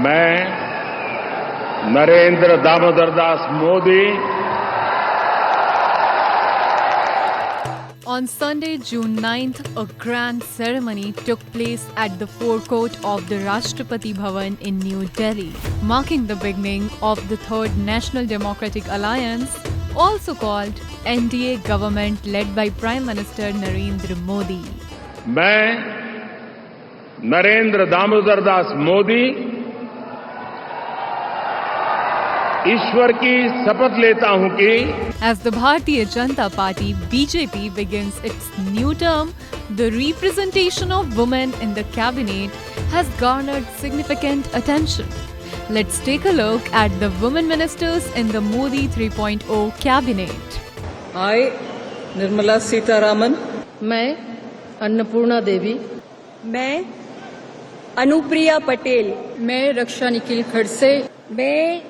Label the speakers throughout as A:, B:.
A: मैं Narendra Damodar Das Modi
B: On Sunday, June 9th, a grand ceremony took place at the forecourt of the Rashtrapati Bhavan in New Delhi, marking the beginning of the Third National Democratic Alliance, also called NDA government led by Prime Minister Narendra Modi.
A: मैं नरेंद्र दामोदर दास मोदी ईश्वर की शपथ लेता हूं कि
B: As the Bharatiya Janata Party BJP begins its new term, the representation of women in the cabinet has garnered significant attention. Let's take a look at the women ministers in the Modi 3.0 cabinet.
C: I, Nirmala Sitharaman.
D: मैं अन्नपूर्णा देवी,
E: मैं अनुप्रिया पटेल,
D: मैं रक्षा निखिल खड़से,
E: मैं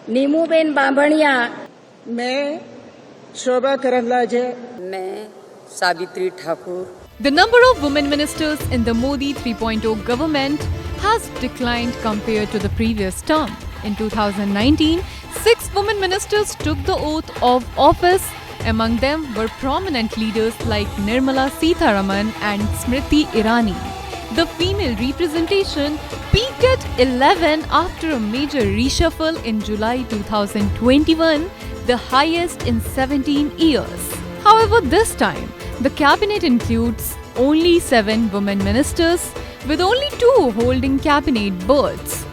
E: नीमूबेन बांभणिया,
C: मैं शोभा करंदलाजे,
F: मैं Savitri Thakur.
B: The number of women ministers in the Modi 3.0 government has declined compared to the previous term. In 2019, 6 women ministers took the oath of office. Among them were prominent leaders like Nirmala Sitharaman and Smriti Irani. The female representation peaked at 11 after a major reshuffle in July 2021, the highest in 17 years. However, this time, the cabinet includes only 7 women ministers, with only 2 holding cabinet berths.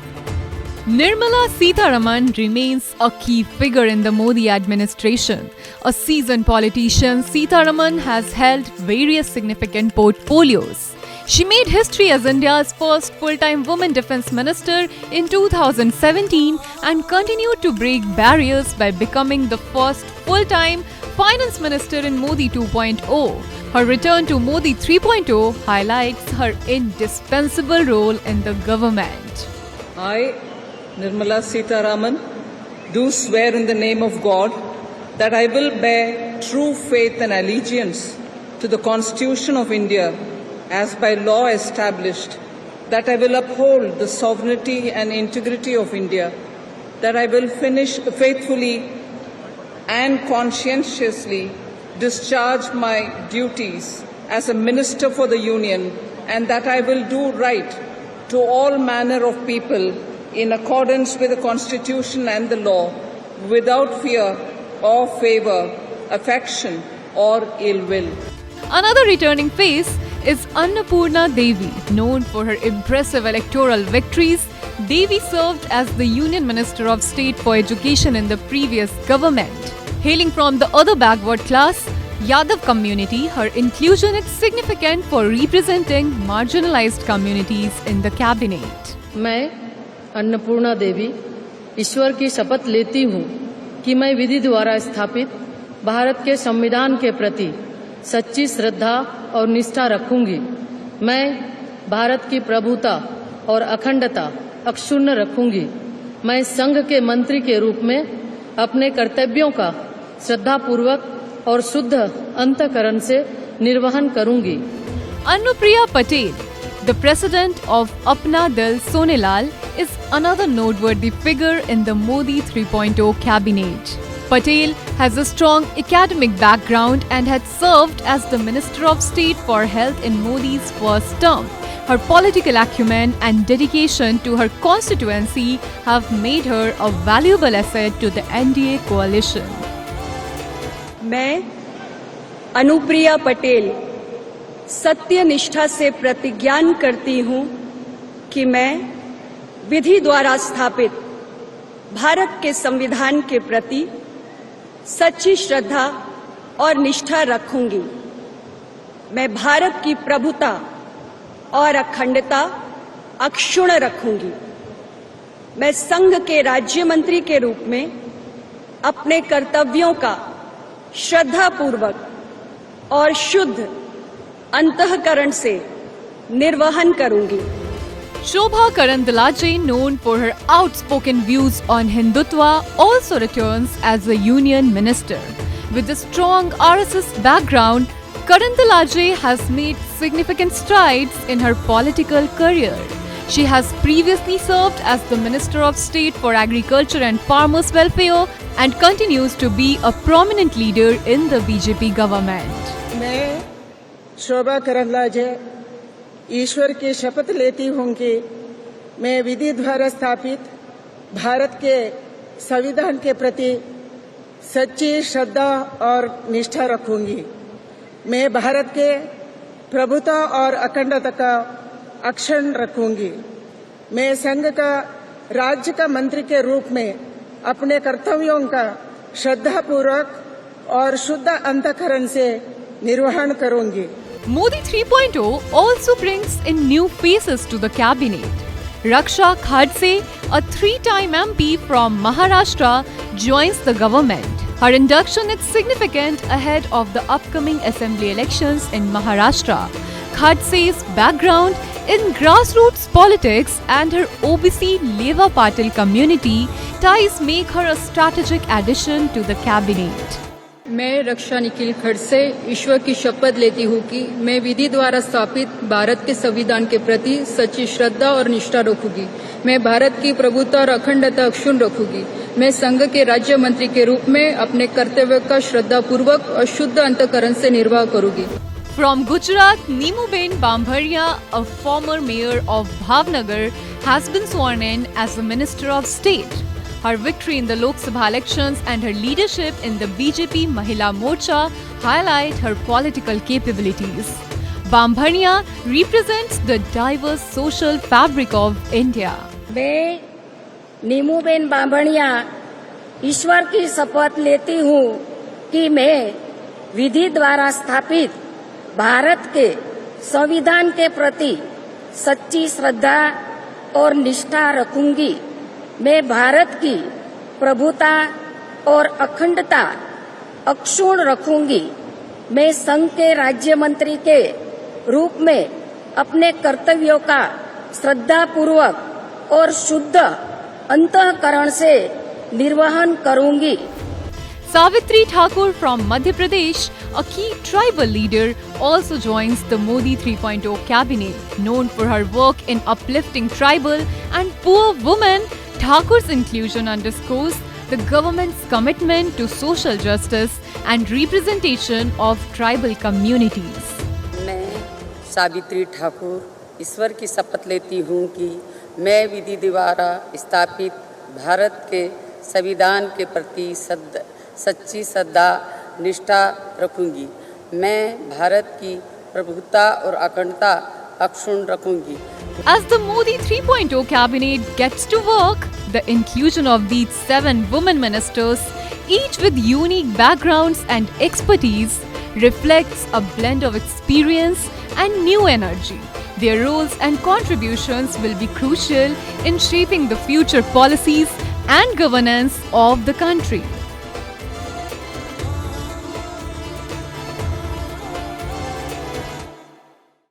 B: Nirmala Sitharaman remains a key figure in the Modi administration. A seasoned politician, Sitharaman has held various significant portfolios. She made history as India's first full-time woman defense minister in 2017 and continued to break barriers by becoming the first full-time finance minister in Modi 2.0. Her return to Modi 3.0 highlights her indispensable role in the government.
C: I, Nirmala Sitharaman, do swear in the name of God that I will bear true faith and allegiance to the Constitution of India as by law established, that I will uphold the sovereignty and integrity of India, that I will faithfully and conscientiously discharge my duties as a minister for the Union, and that I will do right to all manner of people in accordance with the Constitution and the law, without fear or favor, affection or ill will.
B: Another returning face is Annapurna Devi. Known for her impressive electoral victories, Devi served as the Union Minister of State for Education in the previous government. Hailing from the other backward class, Yadav community, her inclusion is significant for representing marginalized communities in the cabinet.
D: मैं अन्नपूर्णा देवी ईश्वर की शपथ लेती हूँ कि मैं विधि द्वारा स्थापित भारत के संविधान के प्रति सच्ची श्रद्धा और निष्ठा रखूंगी। मैं भारत की प्रभुता और अखंडता अक्षुण्ण रखूंगी। मैं संघ के मंत्री के रूप में अपने कर्तव्यों का श्रद्धापूर्वक और शुद्ध अंतःकरण से निर्वहन करूंगी।
B: Anupriya Patel, the president of Apna Dal Sonelal, is another noteworthy figure in the Modi 3.0 cabinet. Patel has a strong academic background and had served as the Minister of State for Health in Modi's first term. Her political acumen and dedication to her constituency have made her a valuable asset to the NDA coalition.
E: मैं अनुप्रिया पटेल सत्य निष्ठा से प्रतिज्ञान करती हूँ कि मैं विधि द्वारा स्थापित भारत के संविधान के प्रति सच्ची श्रद्धा और निष्ठा रखूंगी। मैं भारत की प्रभुता और अखंडता अक्षुण्ण रखूंगी। मैं संघ के राज्य मंत्री के रूप में अपने कर्तव्यों का श्रद्धापूर्वक और शुद्ध अंतःकरण से निर्वहन करूंगी।
B: Shobha Karandalaje, known for her outspoken views on Hindutva, also returns as a union minister. With a strong RSS background, Karandalaje has made significant strides in her political career. She has previously served as the Minister of State for Agriculture and Farmers Welfare and continues to be a prominent leader in the BJP government.
G: मैं शोभा करंदलाजे ईश्वर की शपथ लेती हूँ कि मैं विधि द्वारा स्थापित भारत के संविधान के प्रति सच्ची श्रद्धा और निष्ठा रखूंगी। मैं भारत के प्रभुता और अखंडता का अक्षुण्ण रखूंगी। मैं संघ का राज्य का मंत्री के रूप में अपने कर्तव्यों का श्रद्धापूर्वक और शुद्ध अंतःकरण से निर्वहन करूंगी।
B: Modi 3.0 also brings in new faces to the cabinet. Raksha Khadse, a 3-time MP from Maharashtra, joins the government. Her induction is significant ahead of the upcoming assembly elections in Maharashtra. Khadse's background in grassroots politics and her OBC Leva Patil community ties make her a strategic addition to the cabinet.
D: मैं रक्षा निखिल खड़से ईश्वर की शपथ लेती हूँ कि मैं विधि द्वारा स्थापित भारत के संविधान के प्रति सच्ची श्रद्धा और निष्ठा रखूंगी। मैं भारत की प्रभुता और अखंडता अक्षुण्ण रखूंगी। मैं संघ के राज्य मंत्री के रूप में अपने कर्तव्य का श्रद्धापूर्वक और शुद्ध अंतःकरण से निर्वाह करूंगी।
B: From Gujarat, Neemuben Bambharia, a former mayor of Bhavnagar, has been sworn in as the Minister of State. Her victory in the Lok Sabha elections and her leadership in the BJP Mahila Morcha highlight her political capabilities. Bambharia represents the diverse social fabric of India.
H: मैं नीमूबेन बांभणिया ईश्वर की शपथ लेती हूँ कि मैं विधि द्वारा स्थापित भारत के संविधान के प्रति सच्ची श्रद्धा और निष्ठा रखूंगी। मैं भारत की प्रभुता और अखंडता अक्षुण्ण रखूंगी। मैं संघ के राज्य मंत्री के रूप में अपने कर्तव्यों का श्रद्धापूर्वक और शुद्ध अंतःकरण से निर्वहन करूंगी।
B: Savitri Thakur from Madhya Pradesh, a key tribal leader, also joins the Modi 3.0 cabinet. Known for her work in uplifting tribal and poor women, Thakur's inclusion underscores the government's commitment to social justice and representation of tribal communities.
F: मैं सावित्री ठाकुर ईश्वर की शपथ लेती हूँ कि मैं विधि द्वारा स्थापित भारत के संविधान के प्रति सच्ची श्रद्धा निष्ठा रखूंगी। मैं भारत की प्रभुता और अखंडता अक्षुण्ण रखूंगी।
B: As the Modi 3.0 cabinet gets to work, the inclusion of these 7 women ministers, each with unique backgrounds and expertise, reflects a blend of experience and new energy. Their roles and contributions will be crucial in shaping the future policies and governance of the country.